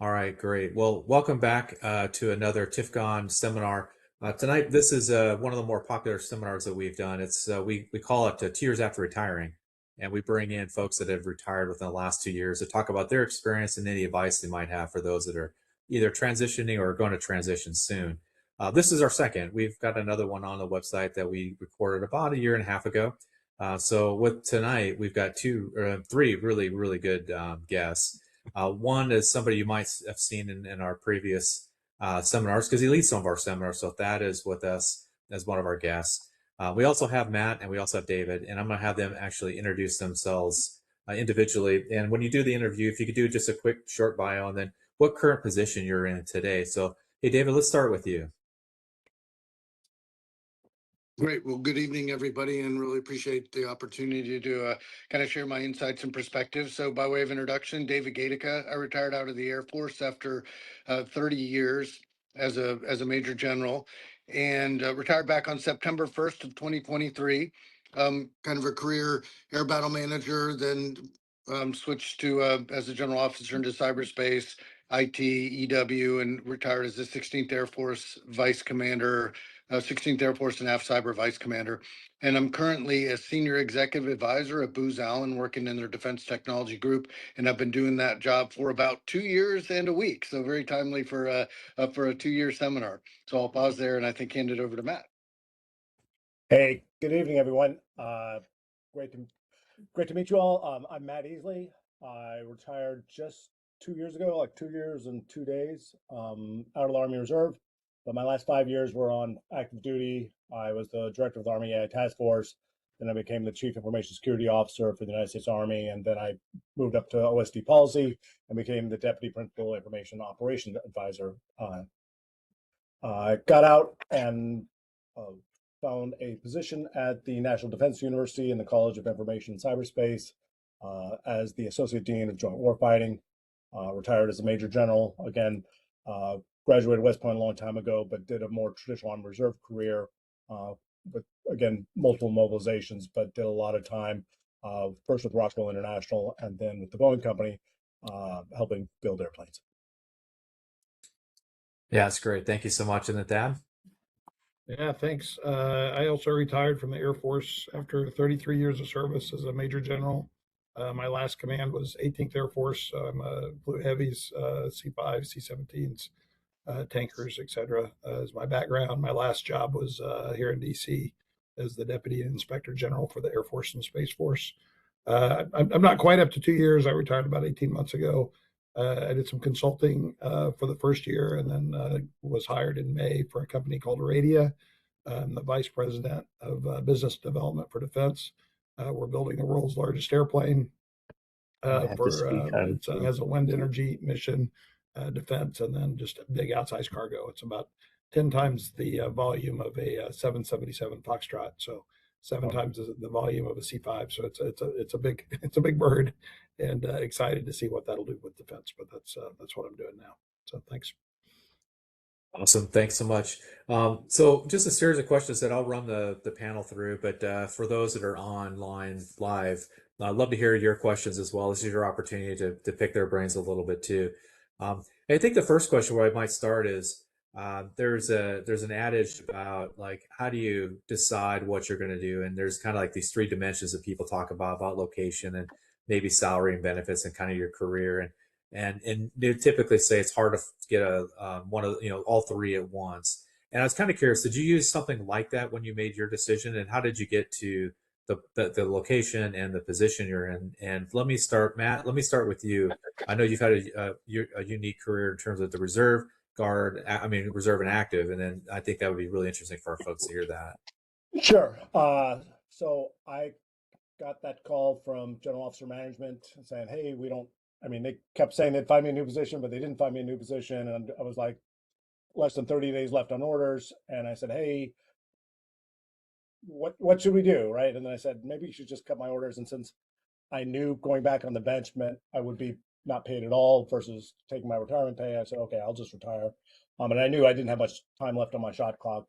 All right, great. Well, welcome back to another TFGON seminar. Tonight, this is one of the more popular seminars that we've done. It's we call it 2 years after retiring, and we bring in folks that have retired within the last 2 years to talk about their experience and any advice they might have for those that are either transitioning or going to transition soon. This is our second. We've got another one on the website that we recorded about a year and a half ago. So with tonight, we've got three really good guests. One is somebody you might have seen in our previous seminars because he leads some of our seminars. So Thad is with us as one of our guests. We also have Matt and we also have David, and I'm going to have them actually introduce themselves individually. And when you do the interview, if you could do just a quick short bio and then what current position you're in today. So, hey, David, let's start with you. Great. Well, good evening, everybody, and really appreciate the opportunity to kind of share my insights and perspectives. So, by way of introduction, David Gatica. I retired out of the Air Force after 30 years as a major general, and retired back on September 1st of 2023. Kind of a career air battle manager, then switched to as a general officer into cyberspace, IT, EW, and retired as the 16th Air Force Vice Commander, 16th Air Force and AF Cyber Vice Commander. And I'm currently a senior executive advisor at Booz Allen, working in their defense technology group. And I've been doing that job for about 2 years and a week. So very timely for a 2 year seminar. So I'll pause there and I think hand it over to Matt. Hey, good evening, everyone. Great to meet you all. I'm Matt Easley. I retired just 2 years ago, like 2 years and 2 days, out of the Army Reserve. But my last 5 years were on active duty. I was the director of the Army AI Task Force. Then I became the Chief Information Security Officer for the United States Army. And then I moved up to OSD Policy and became the Deputy Principal Information Operations Advisor. I got out and found a position at the National Defense University in the College of Information and Cyberspace as the Associate Dean of Joint Warfighting. Retired as a Major General. Again, graduated West Point a long time ago, but did a more traditional Army Reserve career with, again, multiple mobilizations, but did a lot of time first with Rockwell International and then with the Boeing Company, helping build airplanes. Yeah, that's great. Thank you so much. And then Thad? Yeah, thanks. I also retired from the Air Force after 33 years of service as a Major General. My last command was 18th Air Force. So I'm Blue Heavies, C5, C-17s, tankers, etc. Is my background. My last job was here in D.C. as the Deputy Inspector General for the Air Force and Space Force. I'm not quite up to 2 years. I retired about 18 months ago. I did some consulting for the first year and then was hired in May for a company called Radia. I'm the Vice President of Business Development for Defense. We're building the world's largest airplane it has a wind energy mission, defense, and then just big outsized cargo. It's about 10 times the volume of a 777 Foxtrot. So 7 times the volume of a C5. So it's a big bird, and excited to see what that'll do with defense. But that's what I'm doing now. So thanks. Awesome. Thanks so much. So just a series of questions that I'll run the panel through, but for those that are online live, I'd love to hear your questions as well. This is your opportunity to pick their brains a little bit too. I think the first question where I might start is there's an adage about like how do you decide what you're going to do, and there's kind of like these three dimensions that people talk about location and maybe salary and benefits and kind of your career and they typically say it's hard to get one of all three at once. And I was kind of curious, did you use something like that when you made your decision, and how did you get to the location and the position you're in? And let me start, Matt. Let me start with you. I know you've had a unique career in terms of the reserve guard. I mean, reserve and active, and then I think that would be really interesting for our folks to hear that. Sure. So I got that call from General Officer Management saying, "Hey, we don't." I mean, they kept saying they'd find me a new position, but they didn't find me a new position. And I was like, less than 30 days left on orders. And I said, "Hey, what should we do?" Right. And then I said, maybe you should just cut my orders. And since I knew going back on the bench meant I would be not paid at all versus taking my retirement pay, I said, okay, I'll just retire. And I knew I didn't have much time left on my shot clock.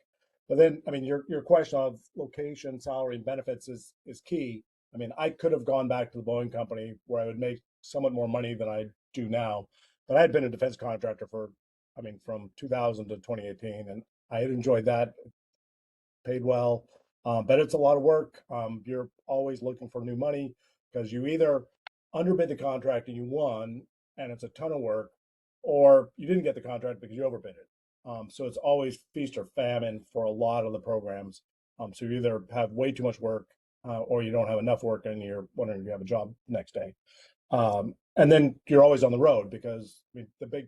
But then, I mean, your question of location, salary, and benefits is key. I mean, I could have gone back to the Boeing Company where I would make somewhat more money than I do now. but I had been a defense contractor for, from 2000 to 2018, and I had enjoyed that. Paid well, but it's a lot of work. You're always looking for new money because you either underbid the contract and you won, and it's a ton of work, or you didn't get the contract because you overbid it. So it's always feast or famine for a lot of the programs. So you either have way too much work, or you don't have enough work, and you're wondering if you have a job next day. And then you're always on the road because the big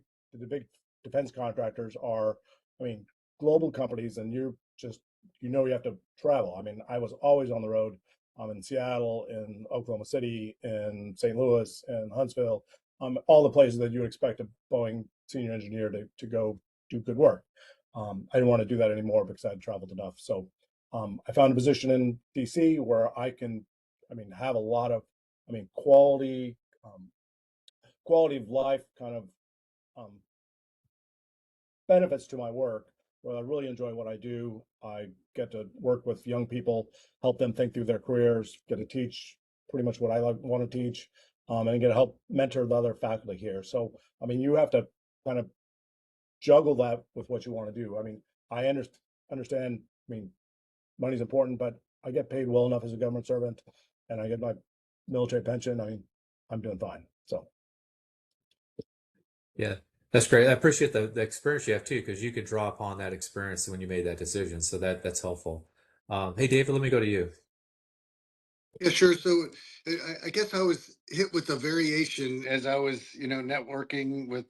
defense contractors are, global companies, and you have to travel. I was always on the road. I'm in Seattle, in Oklahoma City, in St. Louis, and Huntsville, all the places that you would expect a Boeing senior engineer to go do good work. I didn't want to do that anymore because I had traveled enough. So I found a position in DC where I can, have a lot of, quality, quality of life kind of um, benefits to my work, where I really enjoy what I do. I get to work with young people, help them think through their careers, get to teach pretty much what I want to teach, and get to help mentor the other faculty here. So, you have to kind of juggle that with what you want to do. I understand, money's important, but I get paid well enough as a government servant, and I get my military pension. I'm doing fine. So. Yeah, that's great. I appreciate the experience you have too, because you could draw upon that experience when you made that decision. So that's helpful. Hey, David, let me go to you. Yeah, sure. So I guess I was hit with a variation as I was, networking with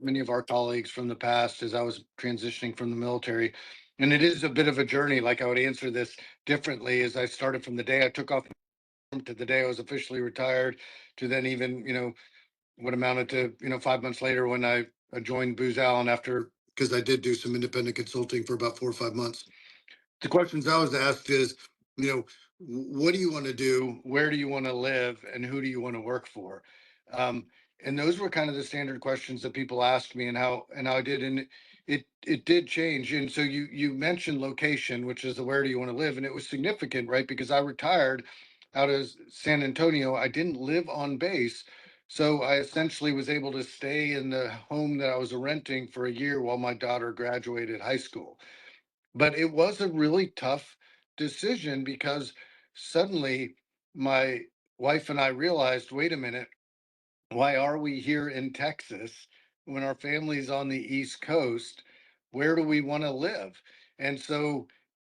many of our colleagues from the past as I was transitioning from the military. And it is a bit of a journey. Like I would answer this differently as I started from the day I took off to the day I was officially retired to then even, what amounted to, 5 months later when I joined Booz Allen after, because I did do some independent consulting for about 4 or 5 months. The questions I was asked is, you know, what do you want to do? Where do you want to live? And who do you want to work for? Um, and those were kind of the standard questions that people asked me, and how I did. And it did change. And so you mentioned location, which is the where do you want to live, and it was significant, right? Because I retired out of San Antonio. I didn't live on base. So I essentially was able to stay in the home that I was renting for a year while my daughter graduated high school. But it was a really tough decision because suddenly my wife and I realized, wait a minute, why are we here in Texas when our family's on the East Coast? Where do we want to live? And so,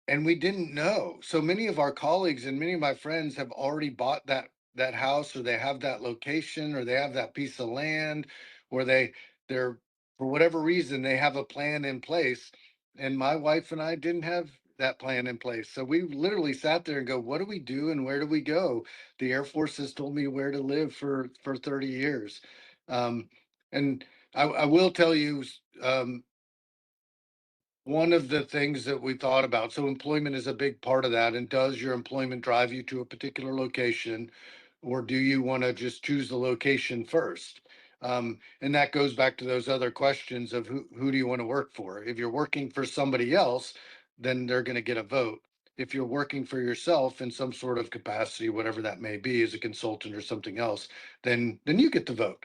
and we didn't know. So many of our colleagues and many of my friends have already bought that house, or they have that location, or they have that piece of land, or they're for whatever reason they have a plan in place. And my wife and I didn't have that plan in place. So we literally sat there and go, what do we do and where do we go? The Air Force has told me where to live for 30 years. Um, and I will tell you, one of the things that we thought about, so employment is a big part of that. And does your employment drive you to a particular location, or do you want to just choose the location first? And that goes back to those other questions of who do you want to work for? If you're working for somebody else, then they're going to get a vote. If you're working for yourself in some sort of capacity, whatever that may be, as a consultant or something else, then you get the vote.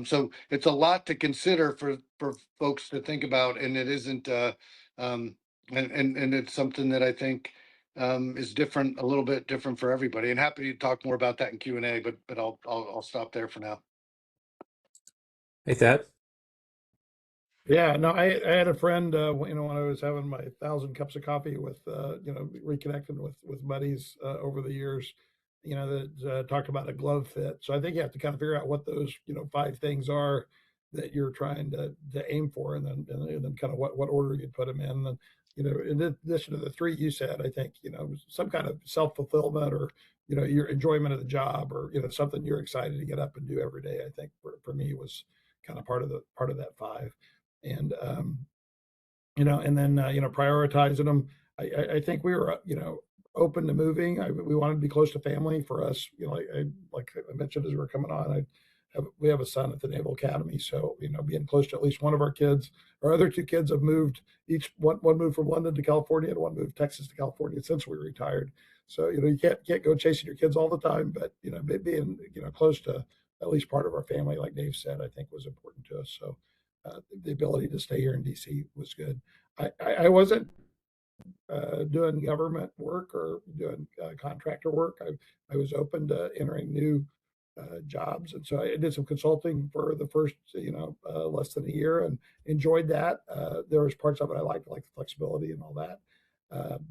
So it's a lot to consider for folks to think about, and it isn't. Um, and it's something that I think is different, a little bit different for everybody. And happy to talk more about that in Q&A, but I'll stop there for now. Hey, Thad. Yeah, no, I had a friend, when I was having my 1,000 cups of coffee with, reconnecting with buddies over the years, that talked about a glove fit. So I think you have to kind of figure out what those, 5 things are that you're trying to aim for, and then kind of what order you put them in. And, in addition to the 3 you said, I think, some kind of self-fulfillment, or, your enjoyment of the job, or, something you're excited to get up and do every day. I think for me was kind of part of that 5. And and then prioritizing them. I think we were open to moving. We wanted to be close to family. For us, like I mentioned as we were coming on, we have a son at the Naval Academy, so being close to at least one of our kids. Our other 2 kids have moved. Each one moved from London to California, and one moved Texas to California since we retired. So you can't go chasing your kids all the time, but being close to at least part of our family, like Dave said, I think was important to us. So the ability to stay here in DC was good. I wasn't doing government work or doing contractor work. I was open to entering new jobs, and so I did some consulting for the first, less than a year, and enjoyed that. There was parts of it I liked, like the flexibility and all that.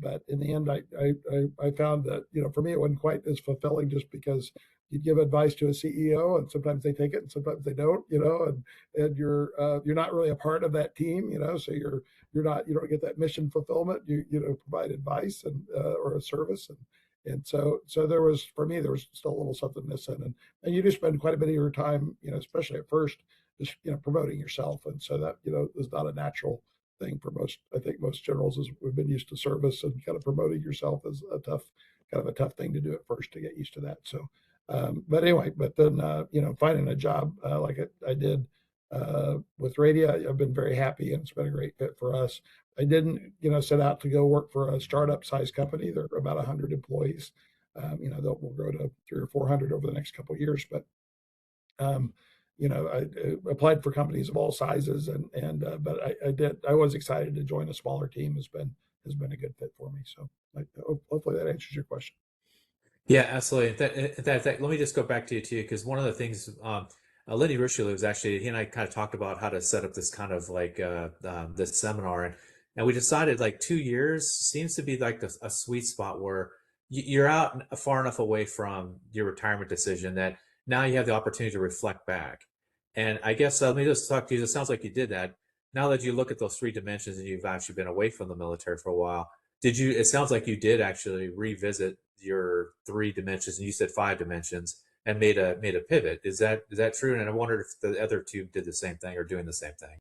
But in the end, I found that for me it wasn't quite as fulfilling, just because you give advice to a CEO and sometimes they take it and sometimes they don't, and you're not really a part of that team, so you don't get that mission fulfillment. You provide advice and or a service, and so there was, for me, there was still a little something missing, and you do spend quite a bit of your time, especially at first, just promoting yourself, and so that is not a natural thing for most. I think most generals is we've been used to service, and kind of promoting yourself is kind of a tough thing to do at first to get used to that. So, but anyway, but then finding a job like I did with radio, I've been very happy, and it's been a great fit for us. I didn't, set out to go work for a startup size company. They're about 100 employees. We'll grow to 300 or 400 over the next couple of years. But um, I applied for companies of all sizes, but I was excited to join a smaller team. Has been a good fit for me. So hopefully that answers your question. Yeah, absolutely. Let me just go back to you too, because one of the things, Lenny Richelieu was actually, he and I kind of talked about how to set up this kind of like this seminar, and we decided like 2 years seems to be like a sweet spot where you're out far enough away from your retirement decision that now you have the opportunity to reflect back. And I guess let me just talk to you. It sounds like you did that. Now that you look at those three dimensions and you've actually been away from the military for a while, it sounds like you did actually revisit your three dimensions, and you said five dimensions, and made a pivot. Is that true? And I wondered if the other two did the same thing or doing the same thing.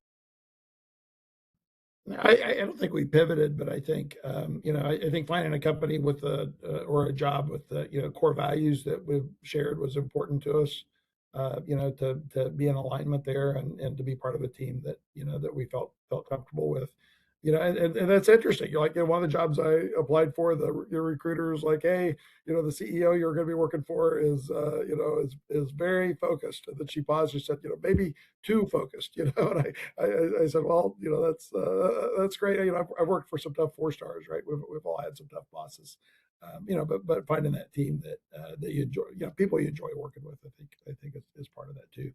I don't think we pivoted, but I think I think finding a company with or a job with the core values that we've shared was important to us. To be in alignment there, and to be part of a team that that we felt comfortable with. And that's interesting. You're like, one of the jobs I applied for, the recruiter was like, hey, the CEO you're going to be working for is very focused. And then she paused and said, maybe too focused, and I said, well, that's great. I've worked for some tough 4 stars, right? We've all had some tough bosses, but finding that team that you enjoy, people you enjoy working with, I think is part of that too.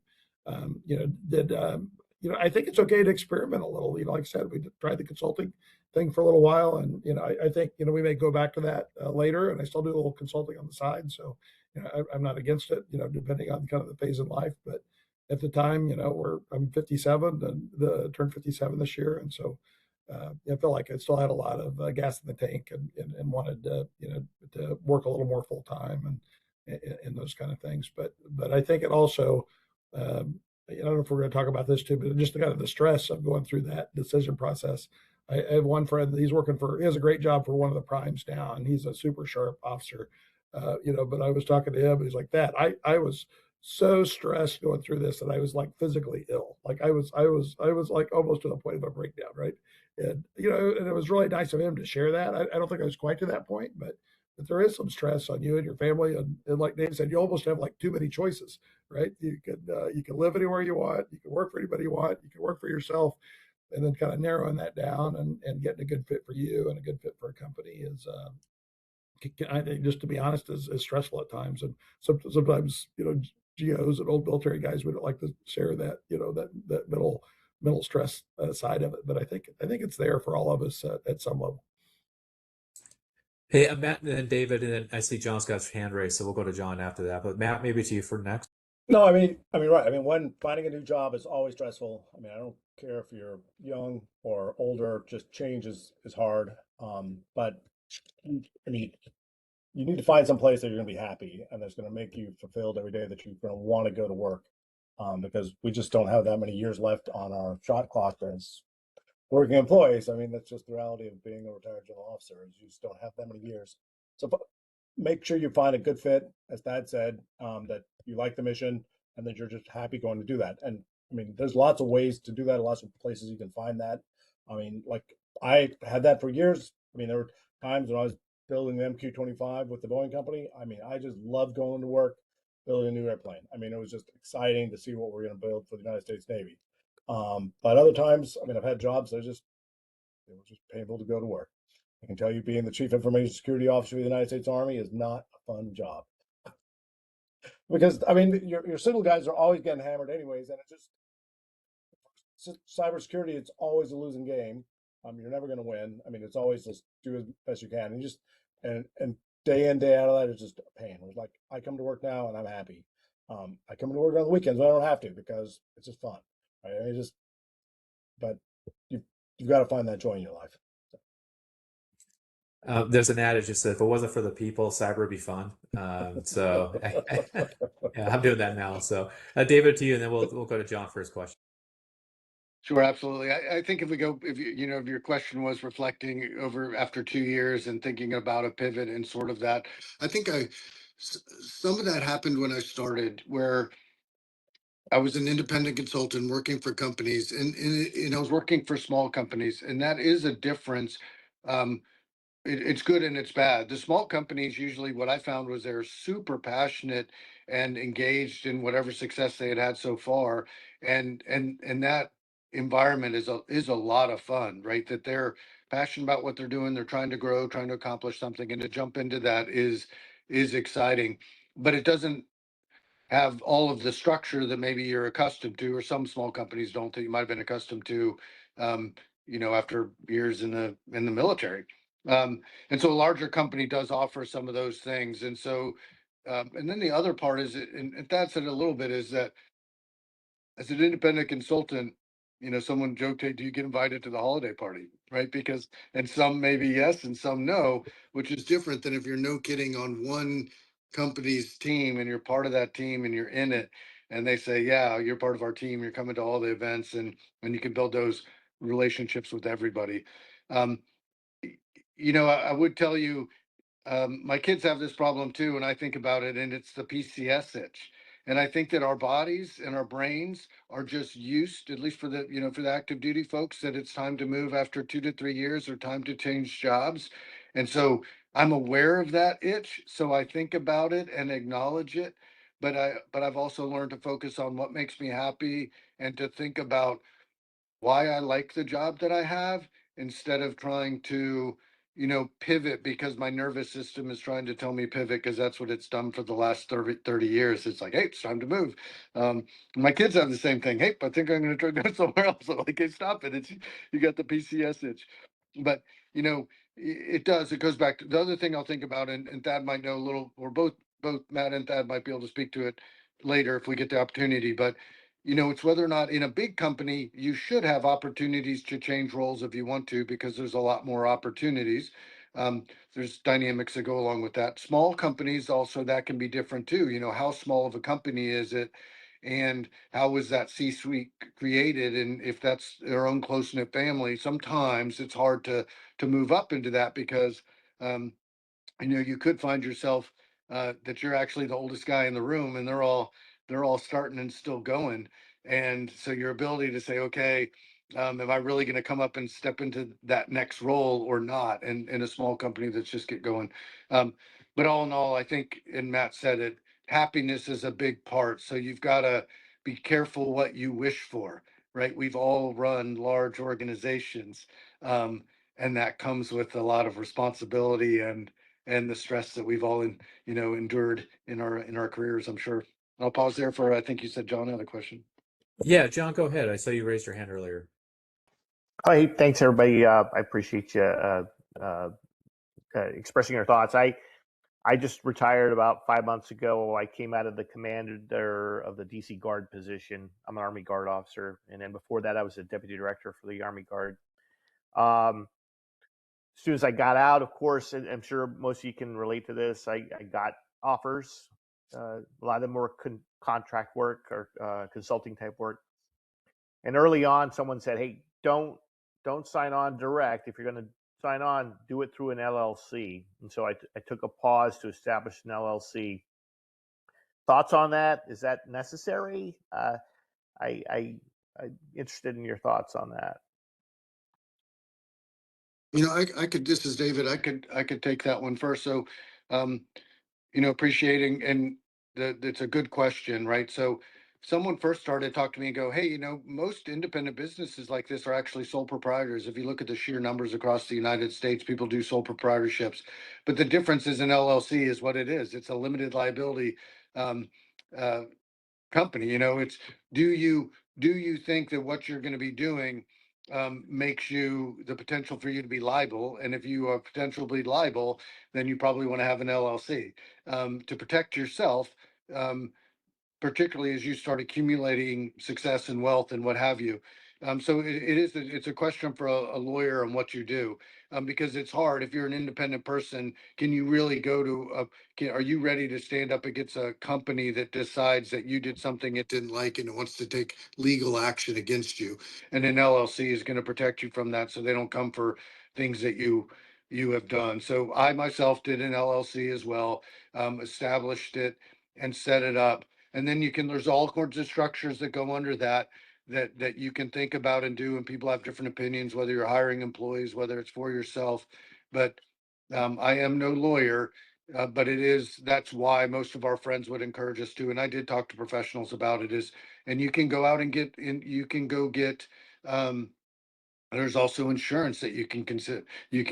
I think it's okay to experiment a little. Like I said, we tried the consulting thing for a little while, and I think we may go back to that later. And I still do a little consulting on the side, so I'm not against it. Depending on kind of the phase in life, but at the time, I'm 57 and turned 57 this year, and so I felt like I still had a lot of gas in the tank, and wanted to work a little more full time, and those kind of things. But I think it also, I don't know if we're going to talk about this too, but just the kind of the stress of going through that decision process. I have one friend that he has a great job for one of the primes now, and he's a super sharp officer. But I was talking to him, and he's like, that I was so stressed going through this that I was like physically ill. Like I was like almost to the point of a breakdown, right? And and it was really nice of him to share that. I don't think I was quite to that point, but there is some stress on you and your family, and like Dave said, you almost have like too many choices, right? You can live anywhere you want, you can work for anybody you want, you can work for yourself, and then kind of narrowing that down, and getting a good fit for you and a good fit for a company is, I think, just to be honest, is stressful at times. And sometimes, GOs and old military guys would like to share that, that middle stress side of it. But I think it's there for all of us at some level. Hey, Matt, and then David, and then I see John's got his hand raised, so we'll go to John after that. But Matt, maybe to you for next. No, right. When finding a new job is always stressful. I don't care if you're young or older, just change is hard. But you need to find some place that you're going to be happy and that's going to make you fulfilled every day, that you're going to want to go to work. Because we just don't have that many years left on our shot clock as working employees. That's just the reality of being a retired general officer, is you just don't have that many years. So make sure you find a good fit, as Thad said, that you like the mission and that you're just happy going to do that. And there's lots of ways to do that, lots of places you can find that. Like I had that for years. There were times when I was building the MQ-25 with the Boeing company. I just loved going to work, building a new airplane. It was just exciting to see what we're going to build for the United States Navy. But other times, I mean, I've had jobs that it was just painful to go to work. I can tell you, being the Chief Information Security Officer of the United States Army is not a fun job, because I mean, your civil guys are always getting hammered anyways, and it just cybersecurity. It's always a losing game. You're never going to win. I mean, it's always just do as best you can, and just and day in, day out of that is just a pain. It's like, I come to work now and I'm happy. I come to work on the weekends, but I don't have to, because it's just fun. Right? I mean, but you you've got to find that joy in your life. There's an adage that says, if it wasn't for the people, cyber would be fun. Yeah, I'm doing that now. So, David, to you, and then we'll go to John for his question. Sure, absolutely. I think if we go, if if your question was reflecting over after 2 years and thinking about a pivot and sort of that, I think some of that happened when I started, where I was an independent consultant working for companies, and I was working for small companies, and that is a difference. Um, it's good and it's bad. The small companies, usually what I found was they're super passionate and engaged in whatever success they had had so far, and that environment is a lot of fun, right? That they're passionate about what they're doing, they're trying to grow, trying to accomplish something, and to jump into that is exciting. But it doesn't have all of the structure that maybe you're accustomed to, or some small companies don't, that you might have been accustomed to, um, after years in the military. And so a larger company does offer some of those things. And so, and then the other part is, and Thad said it a little bit, is that as an independent consultant, someone joked, "Hey, do you get invited to the holiday party?" Right? Because, and some maybe yes, and some no, which is different than if you're no kidding on one company's team and you're part of that team and you're in it, and they say, "Yeah, you're part of our team. You're coming to all the events, and you can build those relationships with everybody." Um, I would tell you, my kids have this problem too, and I think about it, and it's the PCS itch. And I think that our bodies and our brains are just used, at least for the active duty folks, that it's time to move after 2 to 3 years, or time to change jobs. And so I'm aware of that itch, so I think about it and acknowledge it. But I've also learned to focus on what makes me happy, and to think about why I like the job that I have, instead of trying to, pivot because my nervous system is trying to tell me pivot, because that's what it's done for the last 30 years. It's like, hey, it's time to move. Um, my kids have the same thing. Hey, I think I'm going to try to go somewhere else. I'm like, hey, stop it. You got the PCS itch. But, it does. It goes back to the other thing I'll think about, and Thad might know a little, or both Matt and Thad might be able to speak to it later if we get the opportunity. But it's whether or not in a big company you should have opportunities to change roles if you want to, because there's a lot more opportunities. There's dynamics that go along with that. Small companies also, that can be different too. How small of a company is it, and how is that C-suite created? And if that's their own close knit family, sometimes it's hard to move up into that, because um, you could find yourself that you're actually the oldest guy in the room, and they're all starting and still going. And so your ability to say, okay, am I really going to come up and step into that next role or not? And in a small company that's just get going. Um, but all in all, I think, and Matt said it, happiness is a big part. So you've got to be careful what you wish for, right? We've all run large organizations. And that comes with a lot of responsibility and the stress that we've all endured in our careers, I'm sure. I'll pause there for, I think you said John had a question. Yeah, John, go ahead. I saw you raised your hand earlier. Hey, thanks everybody. I appreciate you expressing your thoughts. I just retired about 5 months ago. I came out of the commander of the DC Guard position. I'm an Army Guard officer, and then before that, I was a deputy director for the Army Guard. As soon as I got out, of course, and I'm sure most of you can relate to this, I got offers. A lot of them were contract work or consulting type work. And early on, someone said, "Hey, don't sign on direct. If you're going to sign on, do it through an LLC." And so I took a pause to establish an LLC. Thoughts on that? Is that necessary? I'm interested in your thoughts on that. I could, this is David. I could take that one first. So, appreciating, and it's a good question, right? So someone first started to talk to me and go, hey, most independent businesses like this are actually sole proprietors. If you look at the sheer numbers across the United States, people do sole proprietorships. But the difference is an LLC is what it is. It's a limited liability um, uh, company. It's do you think that what you're going to be doing makes you the potential for you to be liable? And if you are potentially liable, then you probably want to have an LLC to protect yourself. Particularly as you start accumulating success and wealth and what have you. So it's a question for a lawyer on what you do, because it's hard if you're an independent person. Can you really go to are you ready to stand up against a company that decides that you did something it didn't like and it wants to take legal action against you? And an LLC is going to protect you from that, so they don't come for things that you have done. So I myself did an LLC as well, established it and set it up, and then there's all sorts of structures that go under that you can think about and do, and people have different opinions, whether you're hiring employees, whether it's for yourself. But I am no lawyer, but that's why most of our friends would encourage us to, and I did talk to professionals about it, and you can go out and you can go get um, there's also insurance that you can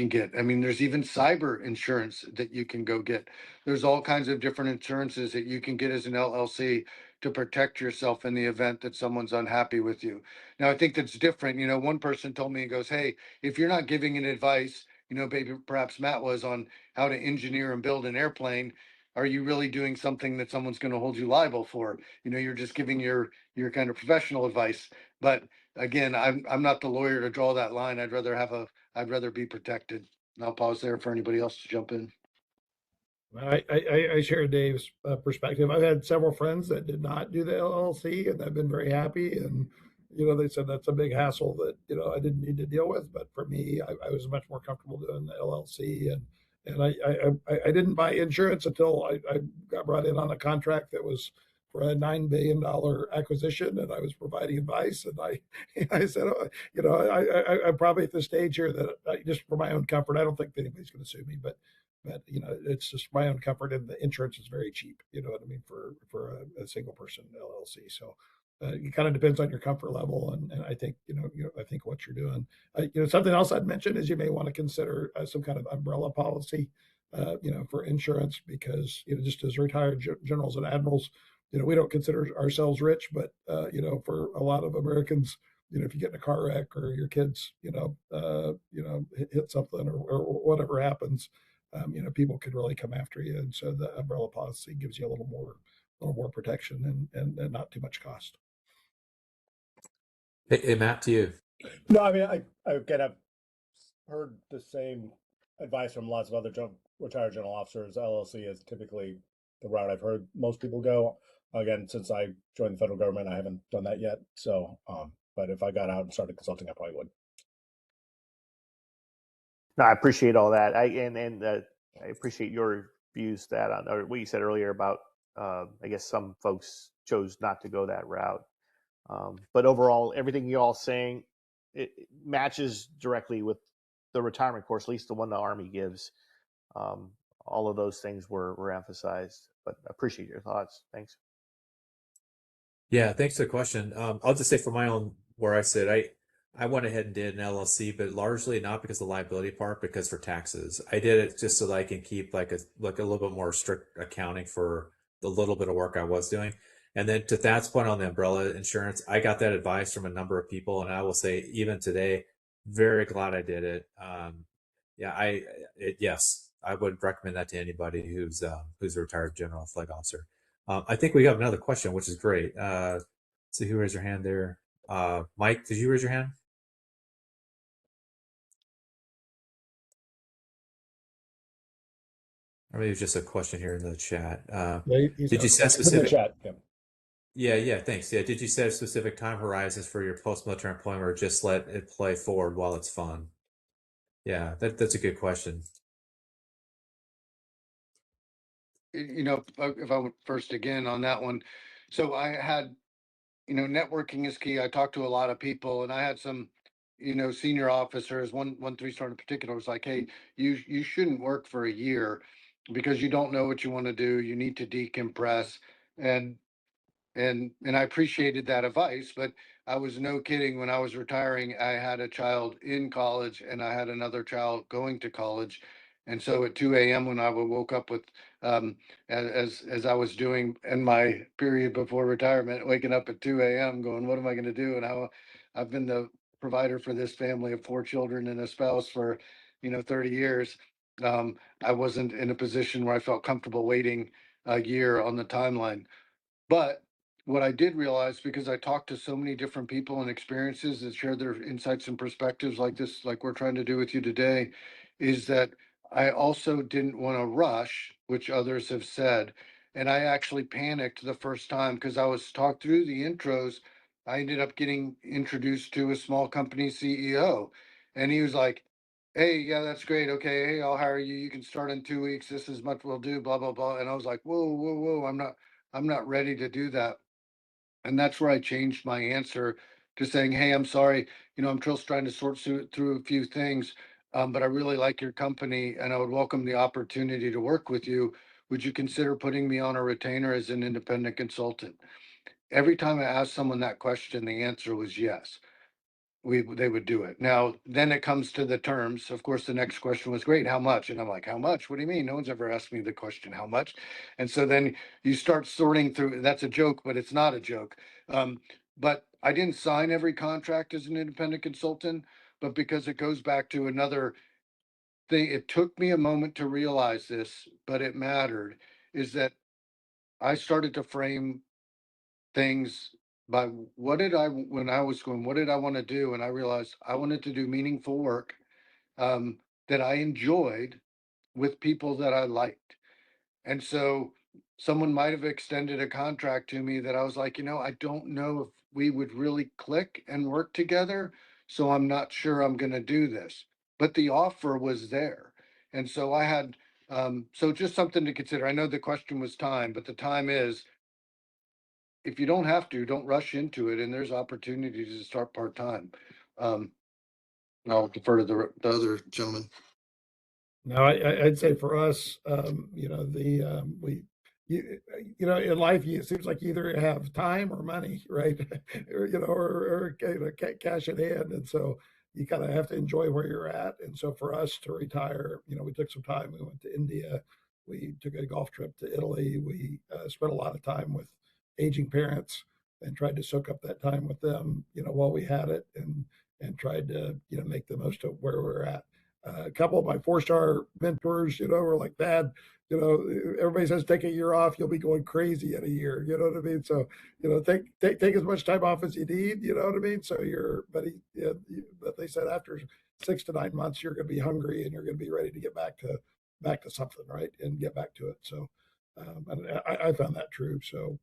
get. I mean, there's even cyber insurance that you can go get. There's all kinds of different insurances that you can get as an LLC to protect yourself in the event that someone's unhappy with you. Now, I think that's different. One person told me, he goes, hey, if you're not giving an advice, maybe perhaps Matt was, on how to engineer and build an airplane, are you really doing something that someone's going to hold you liable for? You're just giving your kind of professional advice. But again, I'm not the lawyer to draw that line. I'd rather be protected. And I'll pause there for anybody else to jump in. I share Dave's perspective. I've had several friends that did not do the LLC, and I've been very happy. And they said that's a big hassle that I didn't need to deal with. But for me, I was much more comfortable doing the LLC, and I didn't buy insurance until I got brought in on a contract that was for a $9 billion acquisition, and I was providing advice. And I said, oh, I'm probably at the stage here that just for my own comfort, I don't think anybody's going to sue me, but it's just my own comfort, and the insurance is very cheap. You know what I mean, for a single person LLC. So it kind of depends on your comfort level, and I think I think what you're doing. Something else I'd mention is you may want to consider some kind of umbrella policy, for insurance, because just as retired generals and admirals, we don't consider ourselves rich, but for a lot of Americans, if you get in a car wreck or your kids, hit something or whatever happens, people could really come after you. And so the umbrella policy gives you a little more protection and not too much cost. Hey, Matt, to you. No, I mean, I again, I've heard the same advice from lots of other retired general officers. LLC is typically the route I've heard most people go. Again, since I joined the federal government, I haven't done that yet. So, but if I got out and started consulting, I probably would. No, I appreciate all that. I appreciate your views or what you said earlier about I guess some folks chose not to go that route. But overall, everything you all saying, it matches directly with the retirement course, at least the one the Army gives. All of those things were emphasized, but I appreciate your thoughts. Thanks. Yeah, thanks for the question. I'll just say for my own where I sit, I went ahead and did an LLC, but largely not because of the liability part, because for taxes. I did it just so that I can keep like a little bit more strict accounting for the little bit of work I was doing. And then to Thad's point on the umbrella insurance, I got that advice from a number of people, and I will say even today, very glad I did it. Yeah, yes, I would recommend that to anybody who's a retired general flag officer. I think we have another question, which is great. See who raised your hand there. Mike, did you raise your hand? Or maybe it's just a question here in the chat. Yeah, did you set In the specific? chat, yeah. Yeah, thanks. Yeah, did you set specific time horizons for your post-military employment, or just let it play forward while it's fun? Yeah, that's a good question. If I went first again on that one, so I had, networking is key. I talked to a lot of people, and I had some, senior officers. One 3-star in particular was like, "Hey, you shouldn't work for a year because you don't know what you want to do. You need to decompress." And and I appreciated that advice, but I was no kidding. When I was retiring, I had a child in college and I had another child going to college. And so at 2 a.m. when I woke up with, as I was doing in my period before retirement, waking up at 2 a.m. going, what am I going to do? And how I've been the provider for this family of 4 children and a spouse for, 30 years. I wasn't in a position where I felt comfortable waiting a year on the timeline. But what I did realize, because I talked to so many different people and experiences that share their insights and perspectives like this, like we're trying to do with you today, is that I also didn't want to rush, which others have said. And I actually panicked the first time because I was talked through the intros. I ended up getting introduced to a small company CEO. And he was like, hey, yeah, that's great. Okay, hey, I'll hire you. You can start in 2 weeks. This is much we'll do, blah, blah, blah. And I was like, whoa, whoa, whoa, I'm not ready to do that. And that's where I changed my answer to saying, hey, I'm sorry, I'm just trying to sort through a few things, but I really like your company and I would welcome the opportunity to work with you. Would you consider putting me on a retainer as an independent consultant? Every time I asked someone that question, the answer was yes, they would do it. Now, then it comes to the terms. Of course, the next question was, great, how much? And I'm like, how much? What do you mean? No one's ever asked me the question, how much? And so then you start sorting through. That's a joke, but it's not a joke. But I didn't sign every contract as an independent consultant, but because it goes back to another thing, it took me a moment to realize this, but it mattered, is that I started to frame things by what did I when I was going, what did I want to do? And I realized I wanted to do meaningful work, that I enjoyed with people that I liked. And so someone might have extended a contract to me that I was like, I don't know if we would really click and work together. So I'm not sure I'm going to do this. But the offer was there. And so I had, so just something to consider. I know the question was time, but the time is, if you don't have to, don't rush into it. And there's opportunities to start part-time. Um, I'll defer to the other gentleman. No, I'd say for us, in life, it seems like you either have time or money, right? Or cash in hand. And so you kind of have to enjoy where you're at. And so for us to retire, we took some time. We went to India. We took a golf trip to Italy. We spent a lot of time with aging parents and tried to soak up that time with them, while we had it, and tried to, make the most of where we're at. A couple of my 4-star mentors, were like, Dad, everybody says take a year off, you'll be going crazy in a year. You know what I mean? So, take as much time off as you need. You know what I mean? So but they said after 6 to 9 months, you're going to be hungry and you're going to be ready to get back to something, right? And get back to it. So, and I found that true. So,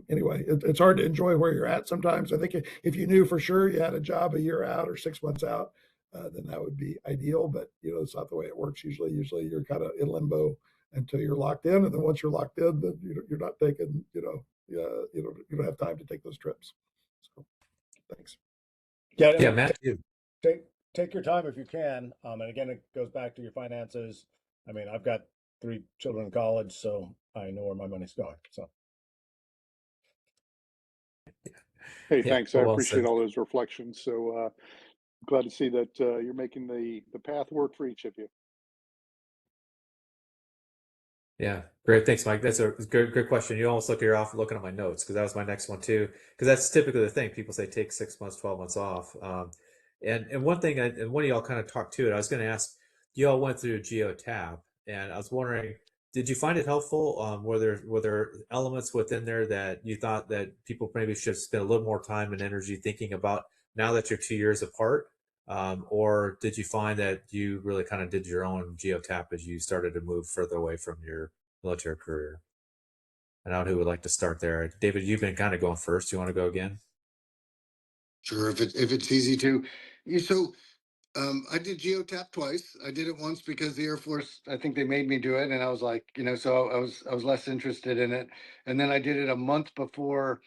anyway, it's hard to enjoy where you're at sometimes. I think if you knew for sure you had a job a year out or 6 months out, then that would be ideal. But it's not the way it works usually. Usually you're kind of in limbo until you're locked in, and then once you're locked in, then you're not taking you don't have time to take those trips. So thanks. Yeah, Yeah, Matt. take your time if you can. And again, it goes back to your finances. I mean, I've got 3 children in college, so I know where my money's going. So Hey, Yeah, thanks. I well appreciate said. all those reflections. So glad to see that you're making the path work for each of you. Yeah, great. Thanks, Mike. That's a good question. You almost look you're off looking at my notes because that was my next one too. Because that's typically the thing. People say take 6 months, 12 months off. And one thing, and one of y'all kind of talked to it. I was going to ask, you all went through GeoTap, and I was wondering, did you find it helpful? Were there elements within there that you thought that people maybe should spend a little more time and energy thinking about now that you're 2 years apart? Or did you find that you really kind of did your own geotap as you started to move further away from your military career? And I don't know who would like to start there. David, you've been kind of going first. You want to go again? Sure, if it's easy to. So I did geotap twice. I did it once because the Air Force, I think they made me do it, and I was like, so I was less interested in it. And then I did it a month before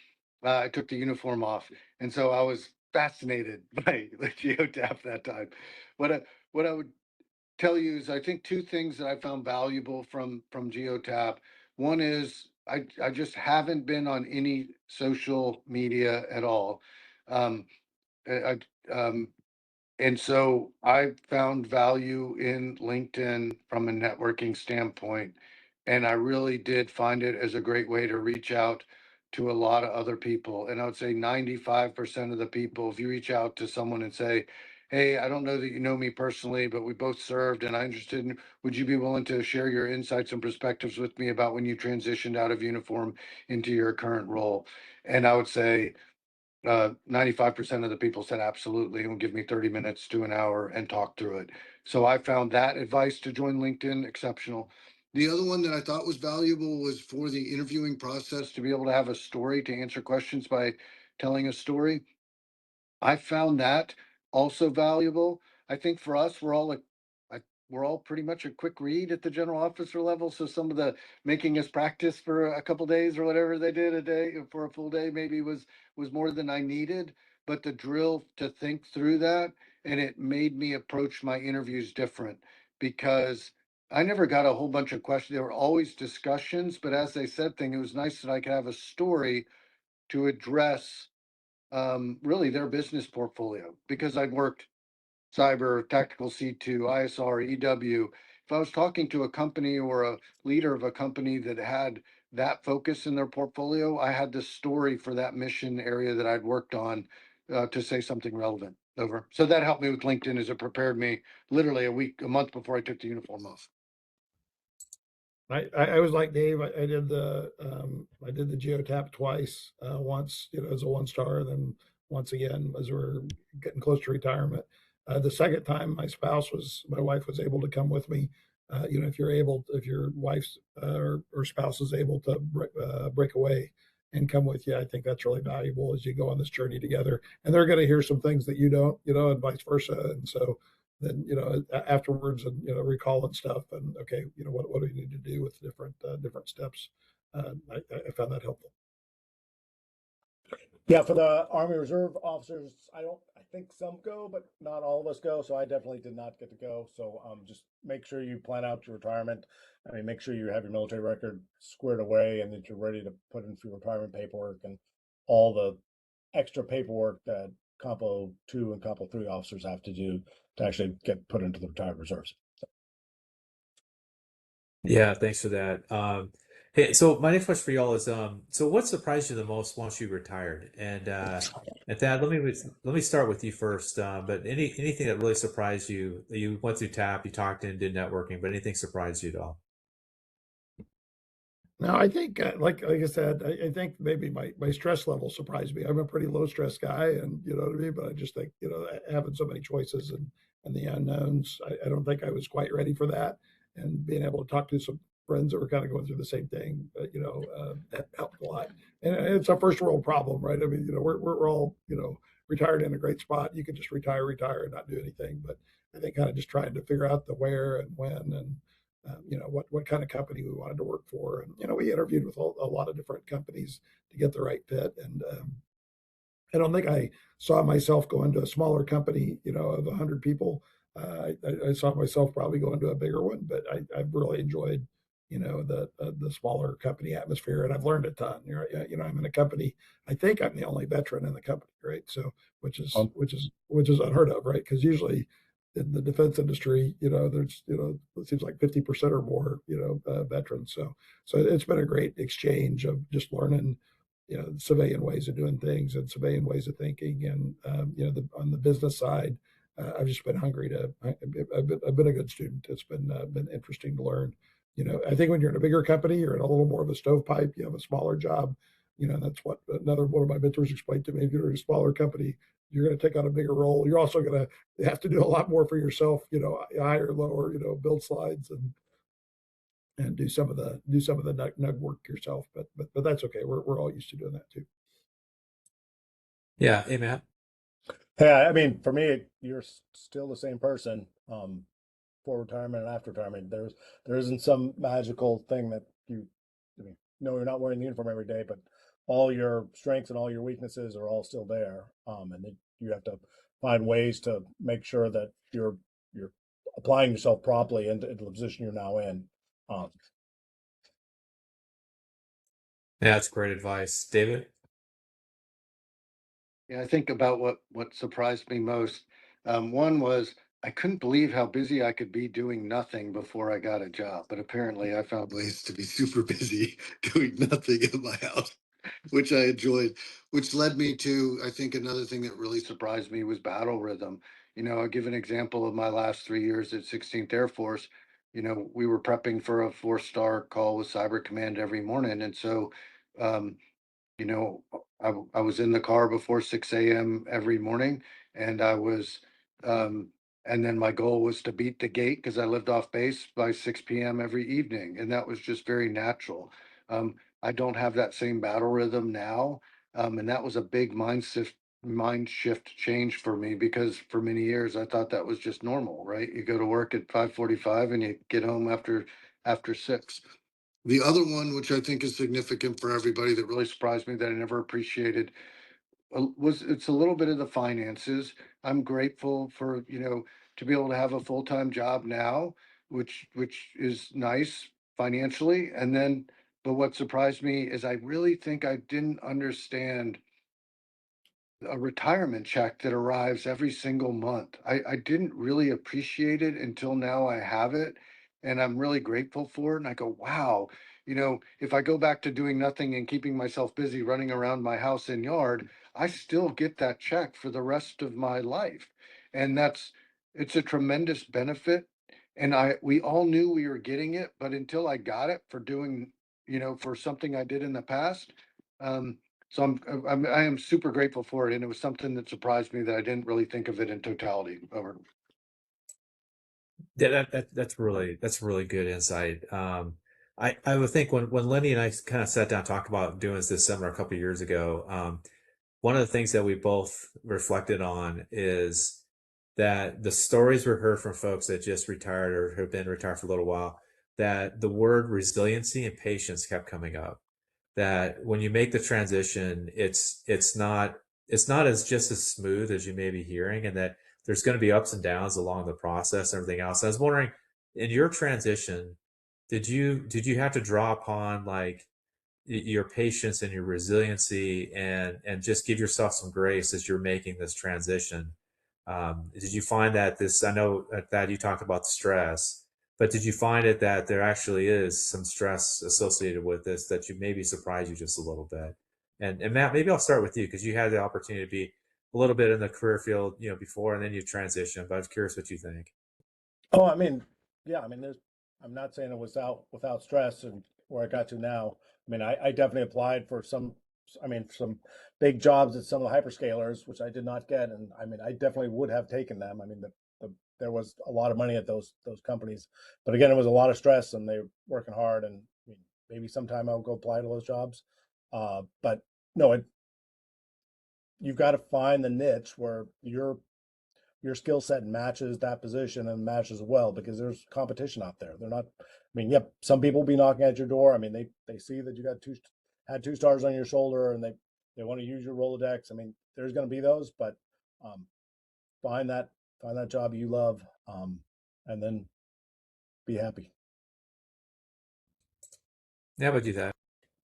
I took the uniform off, and so I was fascinated by the geotap that time. What I would tell you is I think 2 things that I found valuable from geotap. One is I just haven't been on any social media at all. Um, I and so I found value in LinkedIn from a networking standpoint. And I really did find it as a great way to reach out to a lot of other people. And I would say 95% of the people, if you reach out to someone and say, hey, I don't know that you know me personally, but we both served and I'm interested in, would you be willing to share your insights and perspectives with me about when you transitioned out of uniform into your current role? And I would say 95% of the people said absolutely and will give me 30 minutes to an hour and talk through it. So I found that advice to join LinkedIn exceptional. The other one that I thought was valuable was for the interviewing process to be able to have a story to answer questions by telling a story. I found that also valuable. I think for us, we're all pretty much a quick read at the general officer level. So some of the making us practice for a couple days or whatever they did a day for a full day maybe was more than I needed. But the drill to think through that, and it made me approach my interviews different because I never got a whole bunch of questions. There were always discussions, but as they said thing, it was nice that I could have a story to address really their business portfolio because I'd worked cyber, tactical C2, ISR, EW. If I was talking to a company or a leader of a company that had that focus in their portfolio, I had this story for that mission area that I'd worked on to say something relevant. Over. So that helped me with LinkedIn as it prepared me literally a month before I took the uniform off. I was like Dave. I did the geotap twice. Once, as a 1 star, and then once again as we're getting close to retirement. The second time, my wife was able to come with me. If your wife's or spouse is able to break away and come with you, I think that's really valuable as you go on this journey together. And they're going to hear some things that you don't, and vice versa. And so then afterwards, and recalling stuff, and okay, what do we need to do with different steps. I found that helpful. Yeah, for the Army Reserve officers, I think some go, but not all of us go. So I definitely did not get to go. So just make sure you plan out your retirement. I mean, make sure you have your military record squared away and that you're ready to put in for your retirement paperwork and all the extra paperwork that Compo 2 and Compo 3 officers have to do to actually get put into the retired reserves. Yeah, thanks for that. Hey, so my next question for y'all is, so what surprised you the most once you retired? And Thad, let me start with you first. But anything that really surprised you? You went through TAP, you talked and did networking, but anything surprised you at all? No, I think, like I said, I think maybe my stress level surprised me. I'm a pretty low stress guy, and you know what I mean. But I just think having so many choices and the unknowns, I don't think I was quite ready for that. And being able to talk to some friends that were kind of going through the same thing, that helped a lot. And it's a first world problem, right? I mean, we're all retired in a great spot. You could just retire, and not do anything. But I think kind of just trying to figure out the where and when and what kind of company we wanted to work for. And, we interviewed with a lot of different companies to get the right fit. And I don't think I saw myself going to a smaller company, of 100 people. I saw myself probably going to a bigger one, but I've really enjoyed, the smaller company atmosphere, and I've learned a ton. I'm in a company. I think I'm the only veteran in the company, right? So, which is Um, which is unheard of, right? Because usually in the defense industry, there's it seems like 50% or more, veterans. So it's been a great exchange of just learning civilian ways of doing things and civilian ways of thinking. And, on the business side, I've just been hungry I've been a good student. It's been interesting to learn. I think when you're in a bigger company, you're in a little more of a stovepipe, you have a smaller job, that's what another one of my mentors explained to me. If you're in a smaller company, you're going to take on a bigger role. You're also going to have to do a lot more for yourself, higher, lower, build slides and do some of the nug work yourself. But that's okay. We're all used to doing that too. Yeah, hey Matt. Hey, I mean, for me, you're still the same person. For retirement and after retirement. There isn't some magical thing that I mean, no, you're not wearing the uniform every day, but all your strengths and all your weaknesses are all still there. And then you have to find ways to make sure that you're applying yourself properly into the position you're now in. Um, Yeah, that's great advice. David? Yeah, I think about what surprised me most. One was I couldn't believe how busy I could be doing nothing before I got a job, but apparently I found ways to be super busy doing nothing in my house, which I enjoyed, which led me to, I think another thing that really surprised me was battle rhythm. I'll give an example of my last 3 years at 16th Air Force. We were prepping for a 4-star call with Cyber Command every morning. And so, um, you know, I was in the car before 6 a.m. every morning, and um, and then my goal was to beat the gate because I lived off base by 6 p.m. every evening, and that was just very natural. I don't have that same battle rhythm now, and that was a big mind shift change for me because for many years I thought that was just normal, right? You go to work at 5:45 and you get home after 6. The other one, which I think is significant for everybody that really surprised me that I never appreciated, was it's a little bit of the finances. I'm grateful for, to be able to have a full-time job now, which is nice financially. And then, but what surprised me is I really think I didn't understand a retirement check that arrives every single month. I didn't really appreciate it until now I have it. And I'm really grateful for it. And I go, wow, if I go back to doing nothing and keeping myself busy running around my house and yard, I still get that check for the rest of my life. And it's a tremendous benefit. And we all knew we were getting it, but until I got it for doing, for something I did in the past, um, so I am super grateful for it, and it was something that surprised me that I didn't really think of it in totality. Over. Yeah, that's really good insight. I would think when Lenny and I kind of sat down and talked about doing this seminar a couple of years ago, one of the things that we both reflected on is that the stories we heard from folks that just retired or have been retired for a little while, that the word resiliency and patience kept coming up. That when you make the transition, it's not as just as smooth as you may be hearing, and that there's going to be ups and downs along the process and everything else. I was wondering, in your transition, did you have to draw upon like your patience and your resiliency and just give yourself some grace as you're making this transition? Did you find that I know that you talked about the stress, but did you find it that there actually is some stress associated with this that you maybe surprised you just a little bit? And Matt, maybe I'll start with you because you had the opportunity to be a little bit in the career field, before, and then you transitioned, but I was curious what you think. Oh, I mean, yeah, I mean, I'm not saying it was without stress and where I got to now. I mean, I definitely applied for some big jobs at some of the hyperscalers, which I did not get. And I mean, I definitely would have taken them. I mean, there was a lot of money at those companies, but again, it was a lot of stress and they were working hard. And I mean, maybe sometime I'll go apply to those jobs. But no, you've got to find the niche where your skill set matches that position and matches well because there's competition out there. They're not, I mean, yep, some people will be knocking at your door. I mean, they see that you had 2 stars on your shoulder and they want to use your Rolodex. I mean, there's going to be those, but um, find that find that job you love, and then be happy. Yeah, but do that.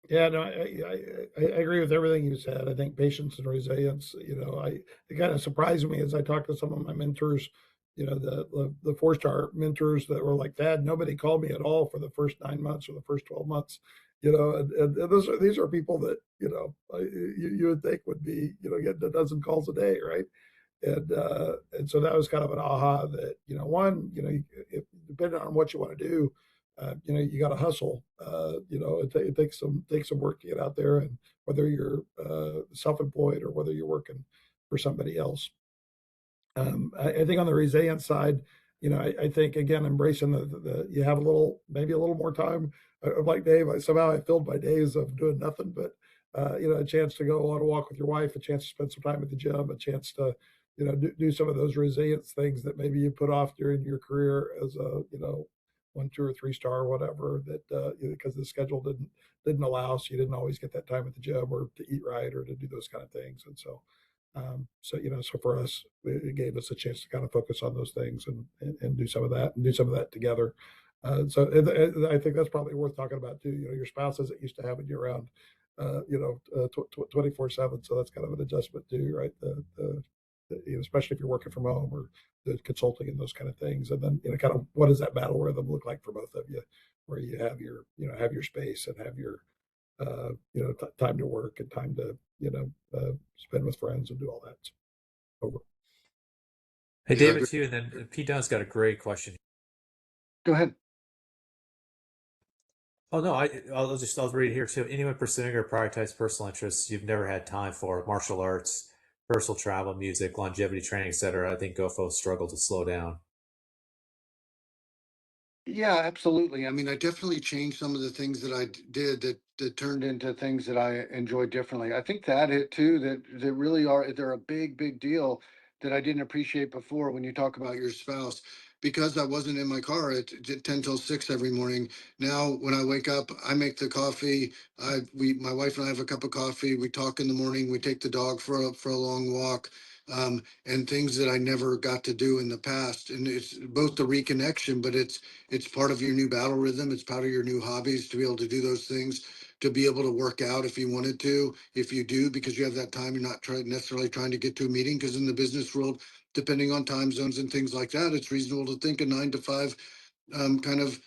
Yeah, no, I agree with everything you said. I think patience and resilience. It kind of surprised me as I talked to some of my mentors. The 4-star mentors that were like, "Dad, nobody called me at all for the first 9 months or the first 12 months." And these are people that you would think would be getting a dozen calls a day, right? And so that was kind of an aha that one if, depending on what you want to do, you got to hustle. It takes some work to get out there, and whether you're self-employed or whether you're working for somebody else. I think on the resilience side, I think again embracing the you have maybe a little more time. Like Dave, somehow I filled my days of doing nothing, but a chance to go on a walk with your wife, a chance to spend some time at the gym, a chance to do some of those resilience things that maybe you put off during your career as a 1, 2, or 3-star or whatever that because the schedule didn't allow, so you didn't always get that time at the gym or to eat right or to do those kind of things, and so for us, it gave us a chance to kind of focus on those things and do some of that and do some of that together. I think that's probably worth talking about too. Your spouse isn't used to having you around 24/7. So that's kind of an adjustment too, right? Especially if you're working from home or the consulting and those kind of things. And then, kind of what does that battle rhythm look like for both of you, where you have your space and have your, time to work and time to, spend with friends and do all that. Over. Hey, Yeah, David, too, and then Pete Dunn's got a great question. go ahead. Oh no, I'll read it here too. Anyone pursuing or prioritize personal interests you've never had time for, martial arts, personal travel, music, longevity training, etc. I think GoFo struggle to slow down. Yeah, absolutely. I mean, I definitely changed some of the things that did that turned into things that I enjoy differently. I think that it too, that really they're a big deal that I didn't appreciate before when you talk about your spouse. Because I wasn't in my car at 10 till 6 every morning. Now when I wake up, I make the coffee. My wife and I have a cup of coffee. We talk in the morning. We take the dog for a long walk. And things that I never got to do in the past. And it's both the reconnection, but it's part of your new battle rhythm. It's part of your new hobbies to be able to do those things, to be able to work out if you wanted to, if you do, because you have that time. You're not necessarily trying to get to a meeting, because in the business world, depending on time zones and things like that, it's reasonable to think a 9 to 5 kind of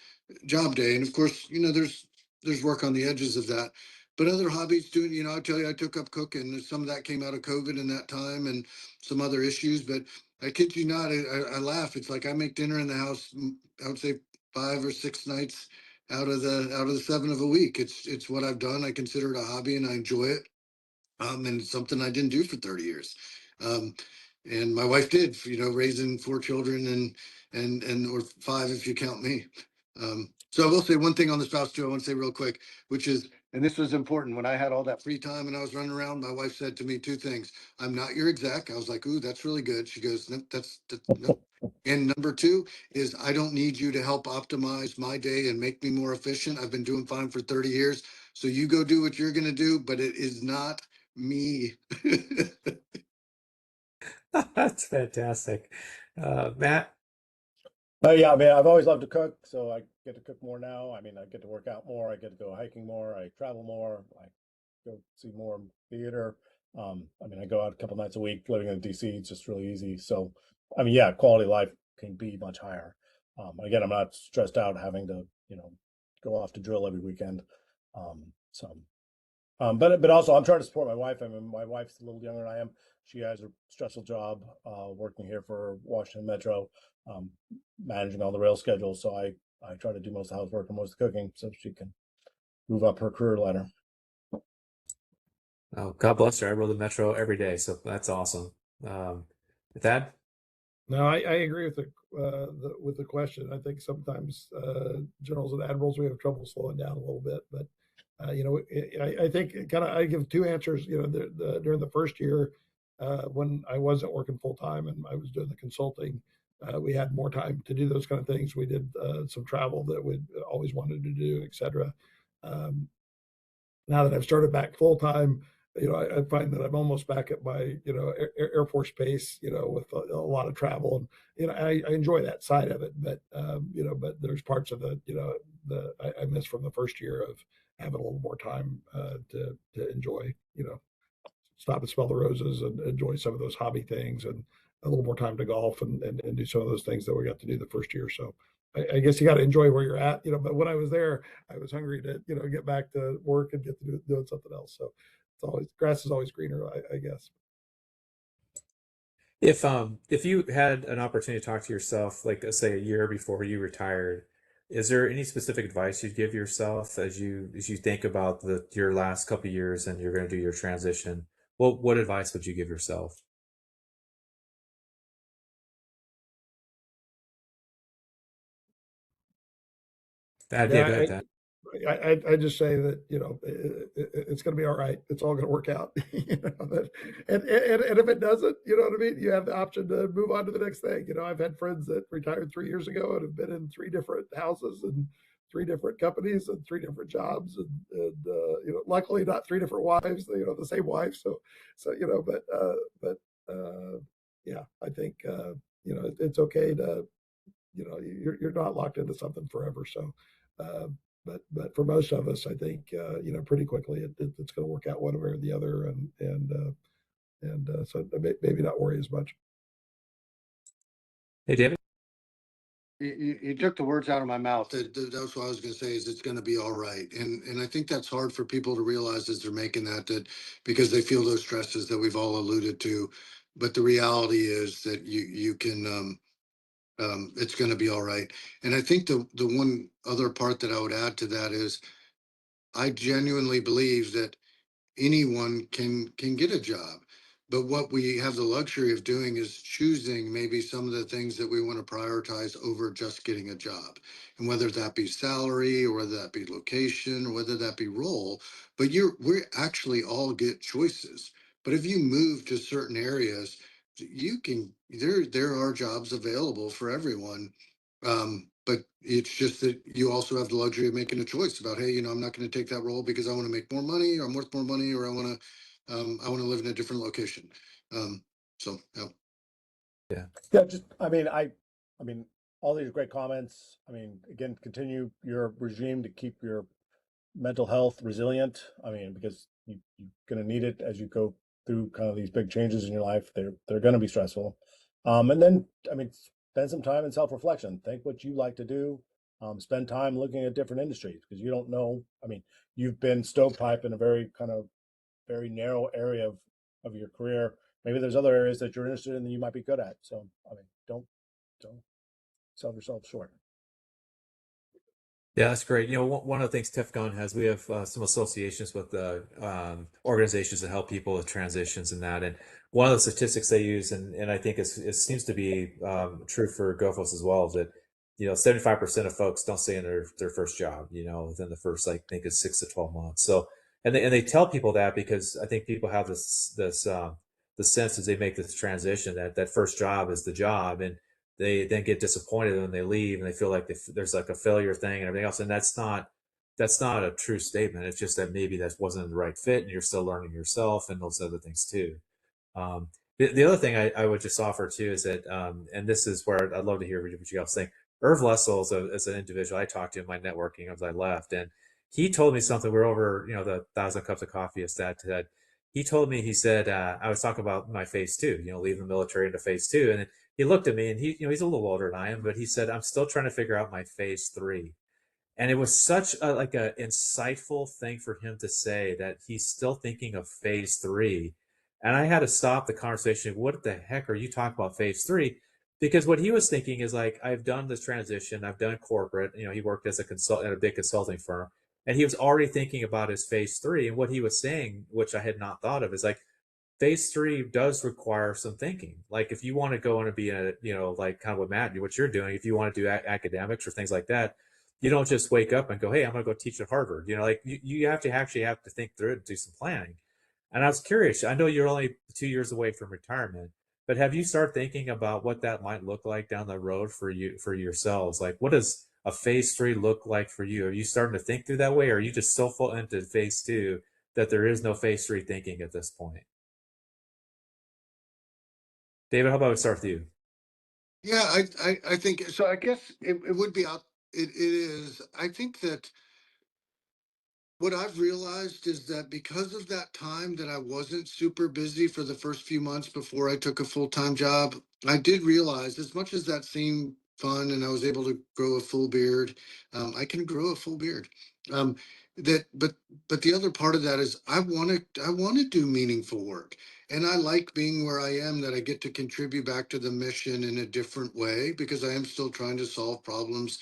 job day. And of course, there's work on the edges of that. But other hobbies doing, I tell you, I took up cooking. Some of that came out of COVID in that time and some other issues. But I kid you not, I laugh. It's like I make dinner in the house, I would say 5 or 6 nights out of the 7 of a week. It's what I've done. I consider it a hobby and I enjoy it. And it's something I didn't do for 30 years. Um, and my wife did, raising 4 children and or 5 if you count me. So I will say one thing on the spouse too. I want to say real quick, which is, and this was important, when I had all that free time and I was running around, my wife said to me 2 things. I'm not your exec. I was like, ooh, that's really good. She goes, no, that's no. And number 2 is, I don't need you to help optimize my day and make me more efficient. I've been doing fine for 30 years. So you go do what you're going to do, but it is not me. That's fantastic. Matt? Yeah, I mean, I've always loved to cook, so I get to cook more now. I mean, I get to work out more. I get to go hiking more. I travel more. I go see more theater. I mean, I go out a couple nights a week. Living in DC, it's just really easy. So, I mean, yeah, quality of life can be much higher. Again, I'm not stressed out having to, go off to drill every weekend. So but also I'm trying to support my wife. I mean, my wife's a little younger than I am. She has a stressful job, working here for Washington Metro, um, managing all the rail schedules. So I try to do most of the housework and most of the cooking so she can move up her career ladder. Oh, God bless her. I rode the metro every day, so that's awesome. Um, Thad? No, I agree with the question. I think sometimes generals and admirals, we have trouble slowing down a little bit, but I think I give 2 answers. During the first year, when I wasn't working full time and I was doing the consulting, we had more time to do those kind of things. We did some travel that we always wanted to do, etc. Um, Now that I've started back full time, I find that I'm almost back at my, Air Force Base, with a lot of travel, and I enjoy that side of it. But but there's parts of it, I miss from the first year of having a little more time to enjoy, stop and smell the roses and enjoy some of those hobby things, and a little more time to golf and do some of those things that we got to do the first year. So I guess you got to enjoy where you're at, but when I was there, I was hungry to, get back to work and get to doing something else. So it's always, grass is always greener, I guess. If you had an opportunity to talk to yourself, like say a year before you retired, is there any specific advice you'd give yourself as you think about your last couple of years and you're going to do your transition? What advice would you give yourself? That yeah, Yeah, go ahead, Dad. I just say that it's going to be all right. It's all going to work out. And if it doesn't, you know what I mean. You have the option to move on to the next thing. I've had friends that retired 3 years ago and have been in 3 different houses and 3 different companies and 3 different jobs, and luckily not 3 different wives. The same wife. So but yeah, I think it's okay to you're not locked into something forever. So but for most of us, I think pretty quickly it's going to work out one way or the other, and so maybe not worry as much. Hey, David. You took the words out of my mouth. That's what I was going to say. Is it's going to be all right, and I think that's hard for people to realize as they're making that because they feel those stresses that we've all alluded to, but the reality is that you can it's going to be all right. And I think the one other part that I would add to that is I genuinely believe that anyone can get a job, but what we have the luxury of doing is choosing maybe some of the things that we want to prioritize over just getting a job, and whether that be salary or whether that be location or whether that be role. But we actually all get choices. But if you move to certain areas, you can there are jobs available for everyone. But it's just that you also have the luxury of making a choice about, hey, I'm not going to take that role because I want to make more money, or I'm worth more money, or I want to live in a different location. So yeah. Yeah, just I mean, all these great comments. I mean, again, continue your regime to keep your mental health resilient. I mean, because you're going to need it as you go through kind of these big changes in your life. They're going to be stressful. And then I mean, spend some time in self-reflection. Think what you like to do. Spend time looking at different industries because you don't know. I mean, you've been stovepipe in a very kind of very narrow area of your career. Maybe there's other areas that you're interested in that you might be good at. So I mean, don't sell yourself short. Yeah, that's great. One of the things TFGON has, we have some associations with organizations that help people with transitions and that. And one of the statistics they use, and I think it seems to be true for GoFos as well, is that 75% of folks don't stay in their first job, within the first, I think it's 6 to 12 months. So, and they tell people that because I think people have this the sense as they make this transition that first job is the job, and they then get disappointed when they leave and they feel like there's like a failure thing and everything else. And that's not a true statement. It's just that maybe that wasn't the right fit and you're still learning yourself and those other things too. The other thing I would just offer too is that, and this is where I'd love to hear what you guys think. Irv Lessel is an individual I talked to in my networking as I left, and he told me something. We're over, the 1,000 cups of coffee as Dad said. He told me, he said, I was talking about my phase two, leaving the military into phase two, and he looked at me and he's a little older than I am, but he said, I'm still trying to figure out my phase three. And it was such a insightful thing for him to say that he's still thinking of phase three. And I had to stop the conversation. What the heck are you talking about phase three? Because what he was thinking is like, I've done this transition. I've done corporate, he worked as a consultant at a big consulting firm, and he was already thinking about his phase three. And what he was saying, which I had not thought of, is like, phase three does require some thinking. Like if you want to go and be like kind of what you're doing, if you want to do academics or things like that, you don't just wake up and go, hey, I'm going to go teach at Harvard. Like you have to actually have to think through it and do some planning. And I was curious, I know you're only 2 years away from retirement, but have you started thinking about what that might look like down the road for yourselves? Like what does a phase three look like for you? Are you starting to think through that way? Or are you just so full into phase two that there is no phase three thinking at this point? David, how about we start with you? Yeah, I think so. I guess it would be out. It is. I think that what I've realized is that because of that time that I wasn't super busy for the first few months before I took a full-time job, I did realize, as much as that seemed fun and I was able to grow a full beard, I can grow a full beard. Um, that, but the other part of that is I want to do meaningful work, and I like being where I am. That I get to contribute back to the mission in a different way because I am still trying to solve problems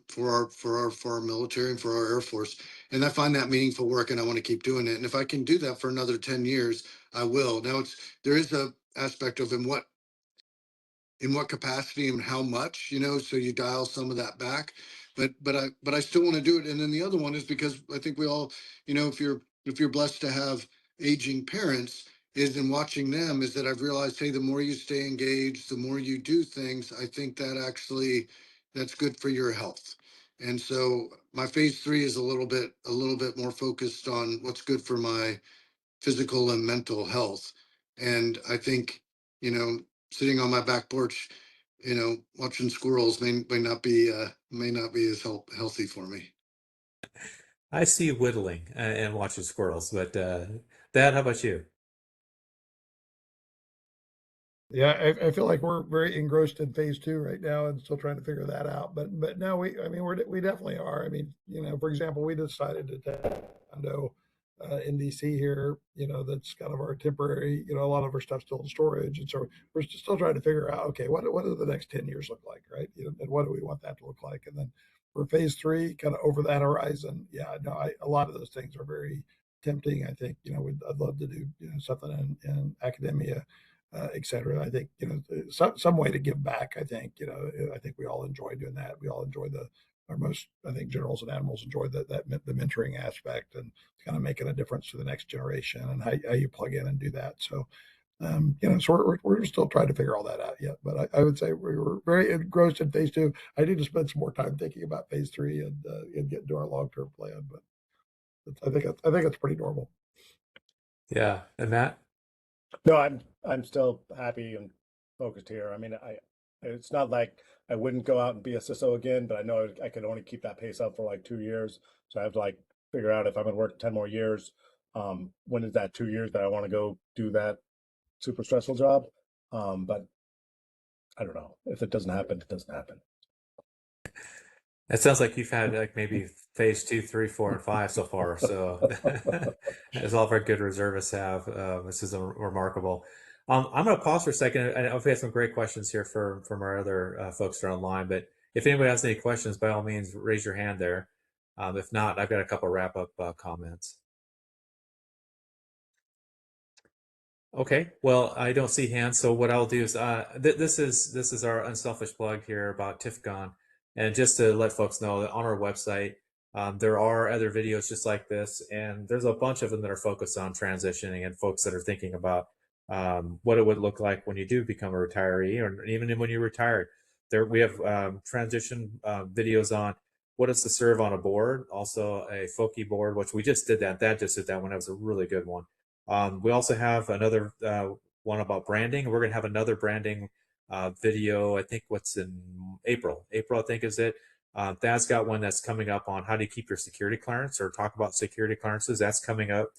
for our military and for our Air Force, and I find that meaningful work, and I want to keep doing it. And if I can do that for another 10 years, I will. Now there is a aspect of in what capacity and how much, so you dial some of that back. But I still want to do it. And then the other one is because I think we all, if you're blessed to have aging parents, is in watching them, is that I've realized, hey, the more you stay engaged, the more you do things, I think that's good for your health. And so my phase three is a little bit more focused on what's good for my physical and mental health. And I think, sitting on my back porch, watching squirrels may not be as healthy for me. I see you whittling and watching squirrels, but Dad, how about you? Yeah, I feel like we're very engrossed in phase two right now and still trying to figure that out. But no, I mean, we definitely are. I mean, for example, we decided to take a condo in DC here. That's kind of our temporary. A lot of our stuff's still in storage, and so we're still trying to figure out, okay, what do the next 10 years look like, right? And what do we want that to look like? And then for phase three, kind of over that horizon, yeah, no, a lot of those things are very tempting. I think I'd love to do something in academia, et cetera. I think, some way to give back. I think we all enjoy doing that. We all enjoy I think generals and admirals enjoy the mentoring aspect and kind of making a difference to the next generation and how you plug in and do that. So, so we're still trying to figure all that out yet. But I would say we were very engrossed in phase two. I need to spend some more time thinking about phase three and get into our long-term plan. But I think it's pretty normal. Yeah, and Matt? No, I'm still happy and focused here. I mean, it's not like I wouldn't go out and be a CISO again, but I know I could only keep that pace up for like 2 years. So I have to like figure out if I'm gonna work 10 more years. When is that 2 years that I want to go do that super stressful job? But I don't know. If it doesn't happen, it doesn't happen. It sounds like you've had like maybe phase 2, 3, 4, and 5 so far. So as all of our good reservists have, this is remarkable. I'm going to pause for a second. I know we've had some great questions here from our other folks that are online, but if anybody has any questions, by all means, raise your hand there. If not, I've got a couple wrap-up comments. Okay, well, I don't see hands, so what I'll do is this is our unselfish plug here about TFGON, and just to let folks know that on our website there are other videos just like this, and there's a bunch of them that are focused on transitioning and folks that are thinking about what it would look like when you do become a retiree, or even when you're retired. There we have transition videos on what is to serve on a board, also a FOCI board, which we just did that. That just did that one. That was a really good one. We also have another one about branding. We're going to have another branding video, I think what's in April. April, I think is it. Thad's got one that's coming up on how to keep your security clearance or talk about security clearances. That's coming up.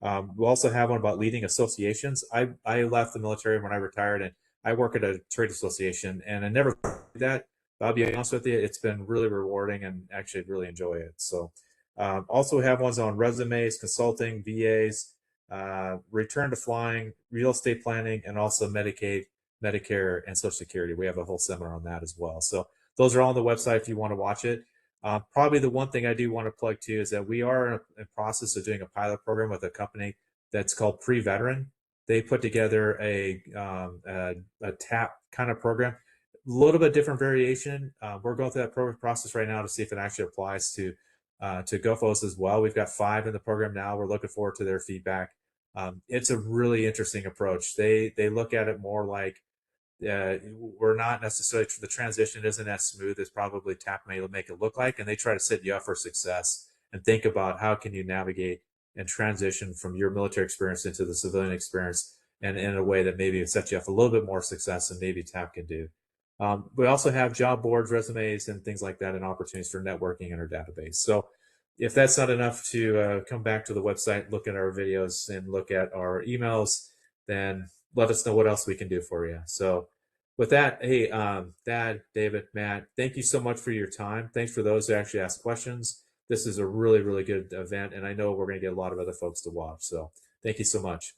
We also have one about leading associations. I left the military when I retired, and I work at a trade association, and I never did that. But I'll be honest with you, it's been really rewarding and actually really enjoy it. So also have ones on resumes, consulting, VAs, return to flying, real estate planning, and also Medicaid, Medicare, and Social Security. We have a whole seminar on that as well. So those are all on the website if you want to watch it. Probably the one thing I do want to plug too is that we are in a process of doing a pilot program with a company that's called Pre-Veteran. They put together a TAP kind of program, a little bit different variation. We're going through that process right now to see if it actually applies to GoFos as well. We've got 5 in the program now. We're looking forward to their feedback. It's a really interesting approach. They look at it more like we're not necessarily, the transition isn't as smooth as probably TAP may make it look like, and they try to set you up for success and think about how can you navigate and transition from your military experience into the civilian experience, and in a way that maybe sets you up for a little bit more success than maybe TAP can do. We also have job boards, resumes, and things like that, and opportunities for networking in our database. So if that's not enough to come back to the website, look at our videos, and look at our emails, then let us know what else we can do for you. So with that, hey, Thad, David, Matt, thank you so much for your time. Thanks for those who actually asked questions. This is a really, really good event, and I know we're going to get a lot of other folks to watch. So thank you so much.